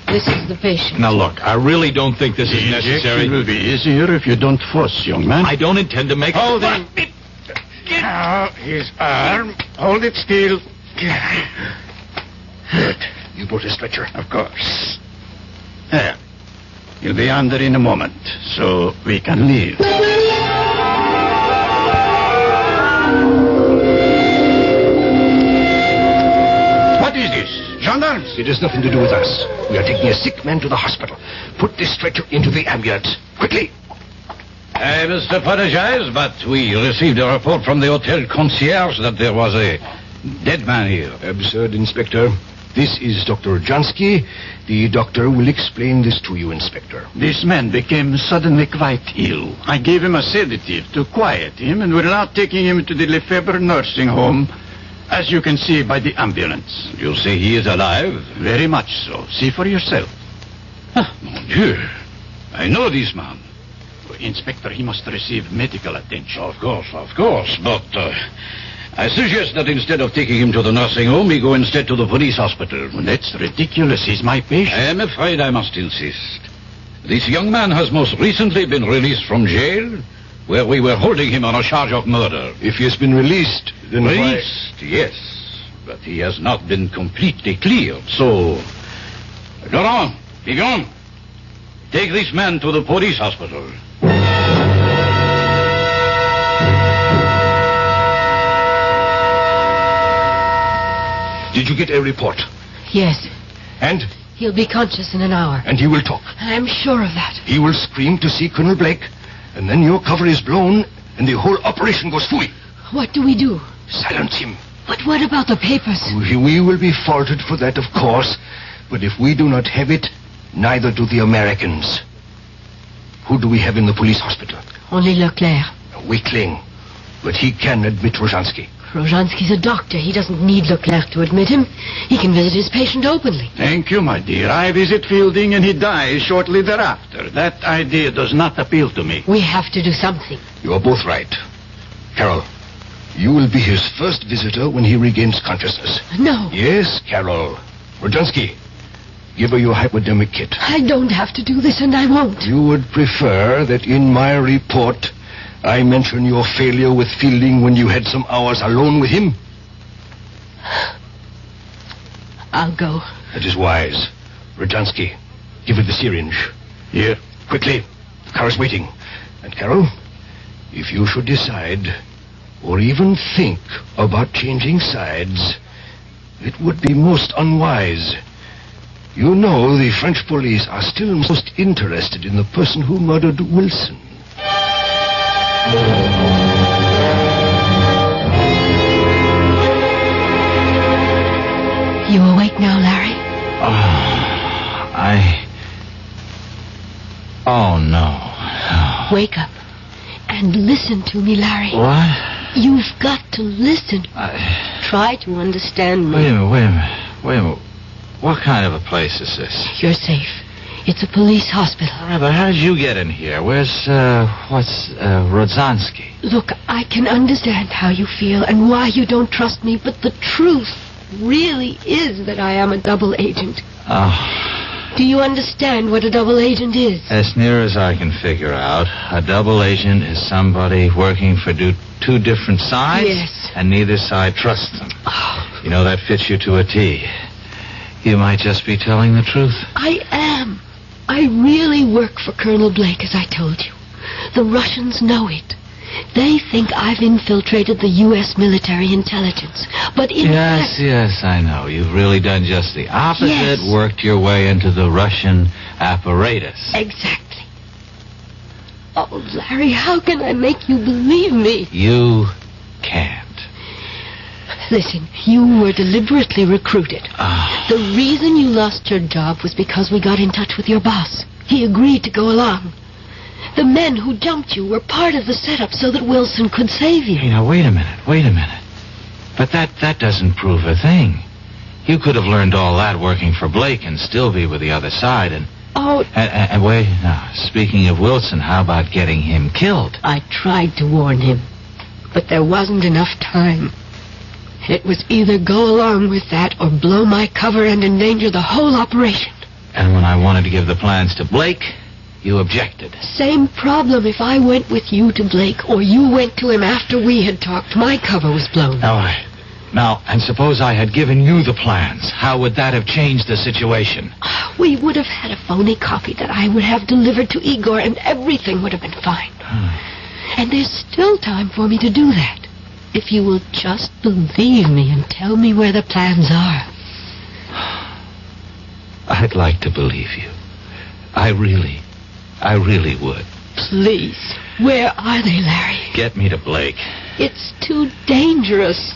This is the patient. Now, look, I really don't think this is necessary. It will be easier if you don't fuss, young man. I don't intend to make... Hold him. Now, his arm. Hold it still. Good. You brought a stretcher? Of course. There. He'll be under in a moment, so we can leave. What is this? Gendarmes? It has nothing to do with us. We are taking a sick man to the hospital. Put this stretcher into the ambulance. Quickly. I must apologize, but we received a report from the hotel concierge that there was a dead man here. Absurd, Inspector. This is Dr. Rodzansky. The doctor will explain this to you, Inspector. This man became suddenly quite ill. I gave him a sedative to quiet him, and we're now taking him to the Lefebvre nursing home, as you can see by the ambulance. You say he is alive? Very much so. See for yourself. Mon Dieu. I know this man. Inspector, he must receive medical attention. Of course. But I suggest that instead of taking him to the nursing home, he go instead to the police hospital. That's ridiculous. He's my patient. I am afraid I must insist. This young man has most recently been released from jail, where we were holding him on a charge of murder. If he has been released, then Released, yes. But he has not been completely cleared, so... Laurent, be gone. Take this man to the police hospital. Did you get a report? Yes. And? He'll be conscious in an hour. And he will talk. I'm sure of that. He will scream to see Colonel Blake, and then your cover is blown, and the whole operation goes fooey. What do we do? Silence him. But what about the papers? We will be faulted for that, of course, but if we do not have it, neither do the Americans. Who do we have in the police hospital? Only Leclerc. A weakling, but he can admit Rodzansky. Rozhansky's a doctor. He doesn't need Leclerc to admit him. He can visit his patient openly. Thank you, my dear. I visit Fielding and he dies shortly thereafter. That idea does not appeal to me. We have to do something. You are both right. Carol, you will be his first visitor when he regains consciousness. No. Yes, Carol. Rodzansky, give her your hypodermic kit. I don't have to do this, and I won't. You would prefer that in my report I mention your failure with Fielding when you had some hours alone with him? I'll go. That is wise. Rodzansky, give her the syringe. Here. Quickly. The car is waiting. And Carol, if you should decide, or even think about changing sides, it would be most unwise. You know the French police are still most interested in the person who murdered Wilson. You awake now, Larry? Oh, no. Wake up and listen to me, Larry. What? You've got to listen. Try to understand me. Wait a minute. What kind of a place is this? You're safe. It's a police hospital. All right, but how did you get in here? Where's Rodzansky? Look, I can understand how you feel and why you don't trust me, but the truth really is that I am a double agent. Oh. Do you understand what a double agent is? As near as I can figure out, a double agent is somebody working for two different sides. Yes. And neither side trusts them. Oh. You know, that fits you to a T. You might just be telling the truth. I am. I really work for Colonel Blake, as I told you. The Russians know it. They think I've infiltrated the U.S. military intelligence. But in fact... Yes, I know. You've really done just the opposite. Yes. Worked your way into the Russian apparatus. Exactly. Oh, Larry, how can I make you believe me? You can't. Listen, you were deliberately recruited. Oh. The reason you lost your job was because we got in touch with your boss. He agreed to go along. The men who jumped you were part of the setup so that Wilson could save you. Hey, now, wait a minute. But that doesn't prove a thing. You could have learned all that working for Blake and still be with the other side and... Oh... And wait, now, speaking of Wilson, how about getting him killed? I tried to warn him, but there wasn't enough time. It was either go along with that or blow my cover and endanger the whole operation. And when I wanted to give the plans to Blake, you objected. Same problem if I went with you to Blake or you went to him after we had talked. My cover was blown. Now, and suppose I had given you the plans. How would that have changed the situation? We would have had a phony copy that I would have delivered to Igor and everything would have been fine. And there's still time for me to do that. If you will just believe me and tell me where the plans are. I'd like to believe you. I really would. Please. Where are they, Larry? Get me to Blake. It's too dangerous.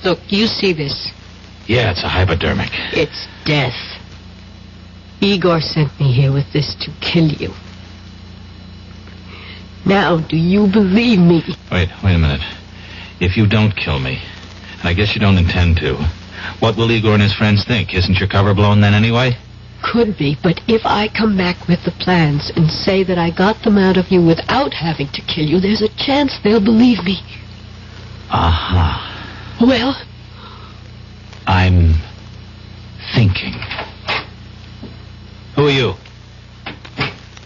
Look, you see this. Yeah, it's a hypodermic. It's death. Igor sent me here with this to kill you. Now, do you believe me? Wait a minute. If you don't kill me, and I guess you don't intend to, what will Igor and his friends think? Isn't your cover blown then anyway? Could be, but if I come back with the plans and say that I got them out of you without having to kill you, there's a chance they'll believe me. Uh-huh. Well? I'm thinking. Who are you?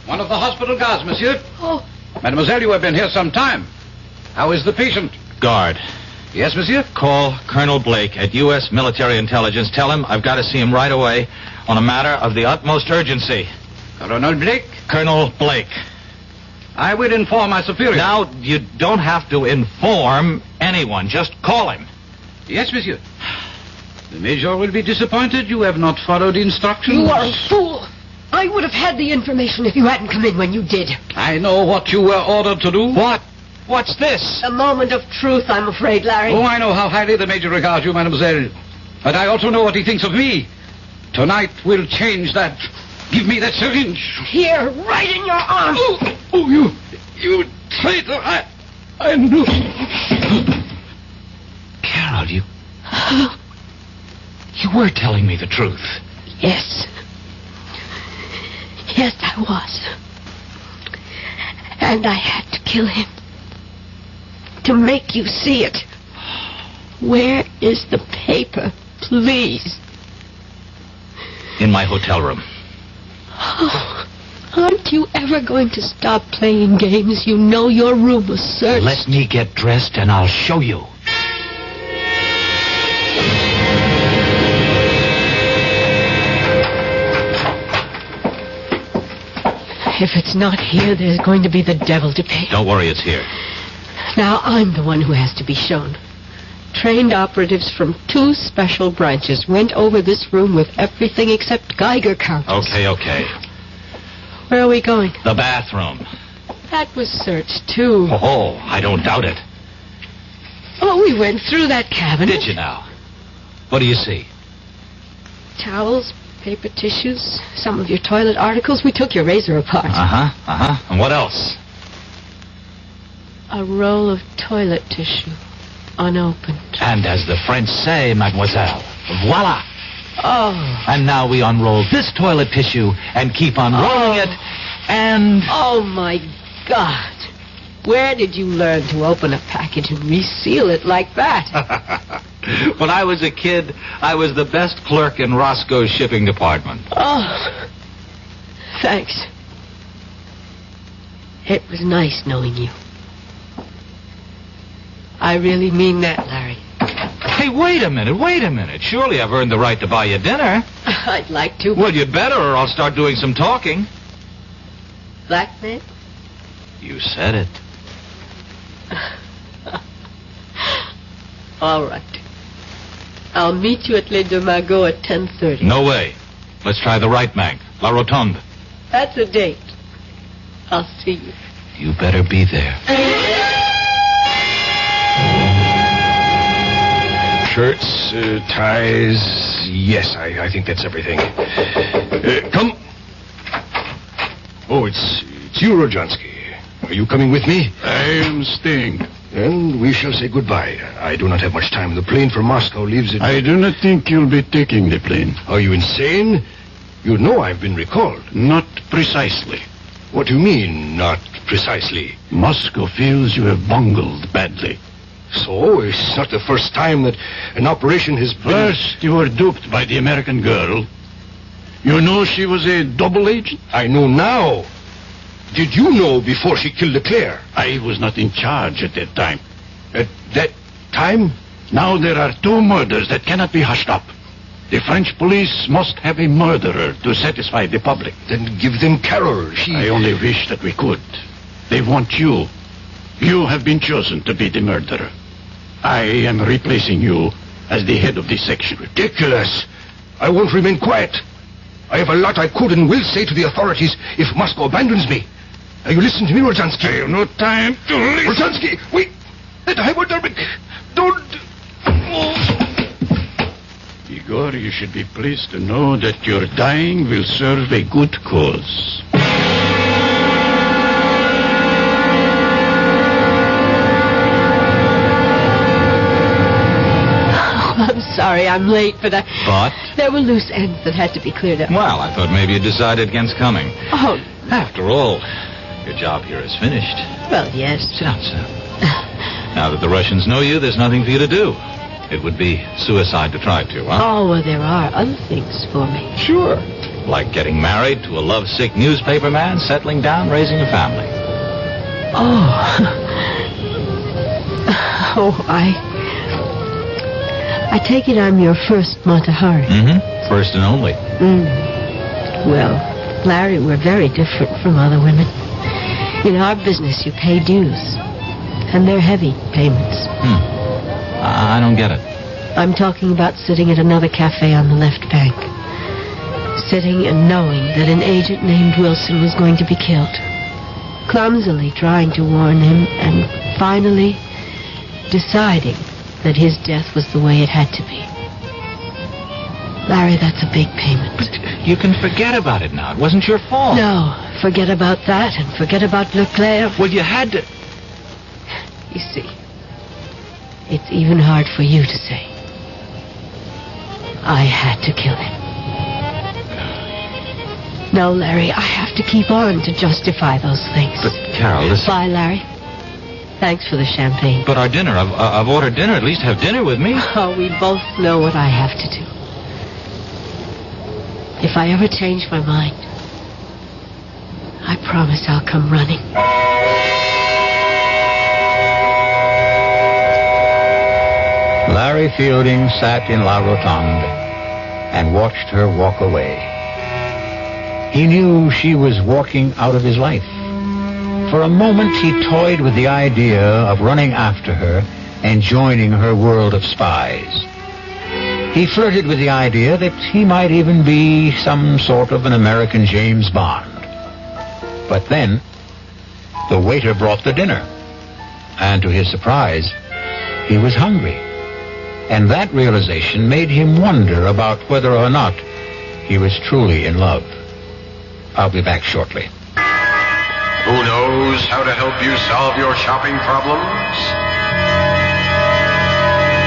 One of the hospital guards, monsieur. Oh. Mademoiselle, you have been here some time. How is the patient? Guard. Yes, monsieur? Call Colonel Blake at U.S. Military Intelligence. Tell him I've got to see him right away on a matter of the utmost urgency. Colonel Blake? Colonel Blake. I will inform my superior. Now, you don't have to inform anyone. Just call him. Yes, monsieur. The Major will be disappointed you have not followed instructions. You are a fool. I would have had the information if you hadn't come in when you did. I know what you were ordered to do. What? What's this? A moment of truth, I'm afraid, Larry. Oh, I know how highly the Major regards you, mademoiselle. But I also know what he thinks of me. Tonight will change that. Give me that syringe. Here, right in your arm. Oh, you traitor. I knew. Well, you were telling me the truth. Yes. Yes, I was. And I had to kill him. To make you see it. Where is the paper, please? In my hotel room. Oh, aren't you ever going to stop playing games? You know your room was searched. Let me get dressed and I'll show you. If it's not here, there's going to be the devil to pay. Don't worry, it's here. Now I'm the one who has to be shown. Trained operatives from 2 special branches went over this room with everything except Geiger counters. Okay. Where are we going? The bathroom. That was searched, too. Oh, I don't doubt it. Oh, we went through that cabinet. Did you now? What do you see? Towels, paper tissues, some of your toilet articles. We took your razor apart. And what else? A roll of toilet tissue, unopened. And as the French say, mademoiselle, voila. Oh. And now we unroll this toilet tissue and keep on rolling it, and... Oh, my God. Where did you learn to open a package and reseal it like that? When I was a kid, I was the best clerk in Roscoe's shipping department. Oh, thanks. It was nice knowing you. I really mean that, Larry. Hey, wait a minute. Surely I've earned the right to buy you dinner. I'd like to. Well, you'd better, or I'll start doing some talking. Blackmail? You said it. All right. I'll meet you at Les Deux Magots at 10:30. No way. Let's try the right bank, La Rotonde. That's a date. I'll see you. You better be there. Shirts, ties. Yes, I think that's everything. Come. Oh, it's you, Rodzansky. Are you coming with me? I am staying. Then we shall say goodbye. I do not have much time. The plane for Moscow leaves at... I do not think you'll be taking the plane. Are you insane? You know I've been recalled. Not precisely. What do you mean, not precisely? Moscow feels you have bungled badly. So? It's not the first time that an operation has been... First, you were duped by the American girl. You know she was a double agent? I know now. Did you know before she killed Leclerc? I was not in charge at that time. At that time? Now there are 2 murders that cannot be hushed up. The French police must have a murderer to satisfy the public. Then give them Carol. I only wish that we could. They want you. You have been chosen to be the murderer. I am replacing you as the head of this section. Ridiculous. I won't remain quiet. I have a lot I could and will say to the authorities if Moscow abandons me. Now you listen to me, Rodzansky. I have no time to listen. Rodzansky, wait. Don't... Igor, you should be pleased to know that your dying will serve a good cause. I'm sorry I'm late, but But? there were loose ends that had to be cleared up. Well, I thought maybe you decided against coming. Oh. After all, your job here is finished. Well, yes. Sit down, sir. Now that the Russians know you, there's nothing for you to do. It would be suicide to try to, huh? Oh, well, there are other things for me. Sure. Like getting married to a lovesick newspaper man, settling down, raising a family. I take it I'm your first Matahari. Mm-hmm. First and only. Well, Larry, we're very different from other women. In our business, you pay dues. And they're heavy payments. I don't get it. I'm talking about sitting at another cafe on the left bank. Sitting and knowing that an agent named Wilson was going to be killed. Clumsily trying to warn him, and finally deciding that his death was the way it had to be. Larry, that's a big payment. But you can forget about it now. It wasn't your fault. No, forget about that and forget about Leclerc. Well, you had to... You see, It's even hard for you to say. I had to kill him. No, Larry, I have to keep on to justify those things. But, Carol, listen. Bye, Larry. Thanks for the champagne. But our dinner. I've ordered dinner. At least have dinner with me. Oh, we both know what I have to do. If I ever change my mind, I promise I'll come running. Larry Fielding sat in La Rotonde and watched her walk away. He knew she was walking out of his life. For a moment, he toyed with the idea of running after her and joining her world of spies. He flirted with the idea that he might even be some sort of an American James Bond. But then, the waiter brought the dinner. And to his surprise, he was hungry. And that realization made him wonder about whether or not he was truly in love. I'll be back shortly. Who knows how to help you solve your shopping problems?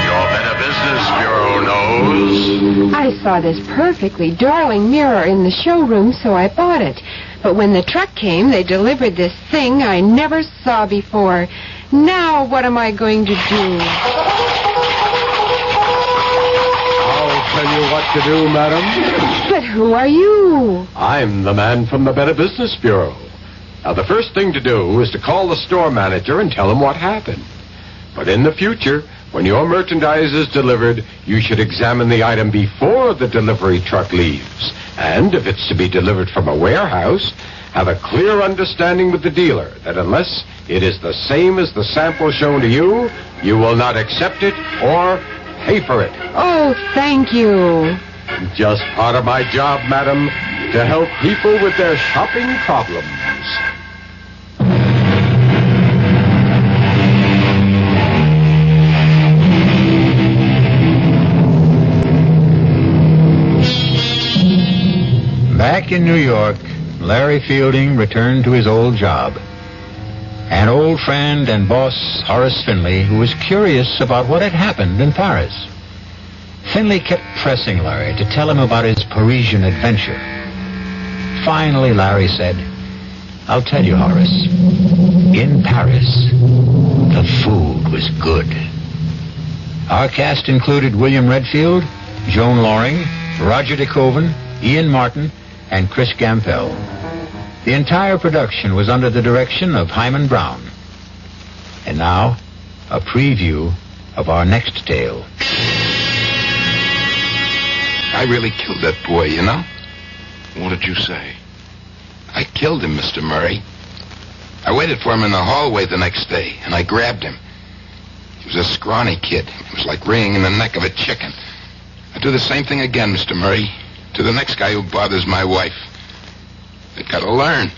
Your Better Business Bureau knows. I saw this perfectly darling mirror in the showroom, so I bought it. But when the truck came, they delivered this thing I never saw before. Now what am I going to do? I'll tell you what to do, madam. But who are you? I'm the man from the Better Business Bureau. Now, the first thing to do is to call the store manager and tell him what happened. But in the future, when your merchandise is delivered, you should examine the item before the delivery truck leaves. And if it's to be delivered from a warehouse, have a clear understanding with the dealer that unless it is the same as the sample shown to you, you will not accept it or pay for it. Oh, thank you. Just part of my job, madam, to help people with their shopping problems. Back in New York, Larry Fielding returned to his old job. An old friend and boss, Horace Finley, who was curious about what had happened in Paris. Finley kept pressing Larry to tell him about his Parisian adventure. Finally, Larry said, I'll tell you, Horace. In Paris, the food was good. Our cast included William Redfield, Joan Lorring, Roger de Koven, Ian Martin, and Chris Gampel. The entire production was under the direction of Himan Brown. And now, a preview of our next tale. I really killed that boy, you know? What did you say? I killed him, Mr. Murray. I waited for him in the hallway the next day, and I grabbed him. He was a scrawny kid. It was like wringing in the neck of a chicken. I'd do the same thing again, Mr. Murray, to the next guy who bothers my wife. They've got to learn.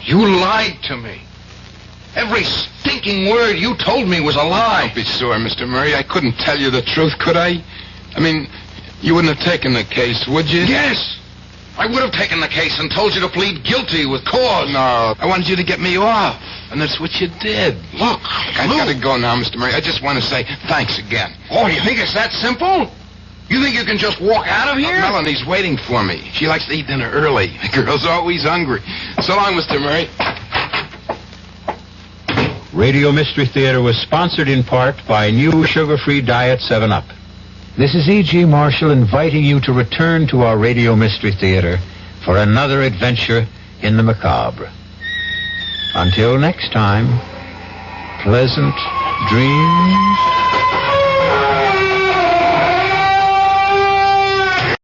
You lied to me. Every stinking word you told me was a lie. Don't be sore, Mr. Murray. I couldn't tell you the truth, could I? I mean, you wouldn't have taken the case, would you? Yes. I would have taken the case and told you to plead guilty with cause. No, I wanted you to get me off, and that's what you did. Look, I've got to go now, Mr. Murray. I just want to say thanks again. Oh, you think it's that simple? You think you can just walk out of here? Melanie's waiting for me. She likes to eat dinner early. The girl's always hungry. So long, Mr. Murray. Radio Mystery Theater was sponsored in part by new sugar-free Diet 7-Up. This is E.G. Marshall inviting you to return to our Radio Mystery Theater for another adventure in the macabre. Until next time, pleasant dreams.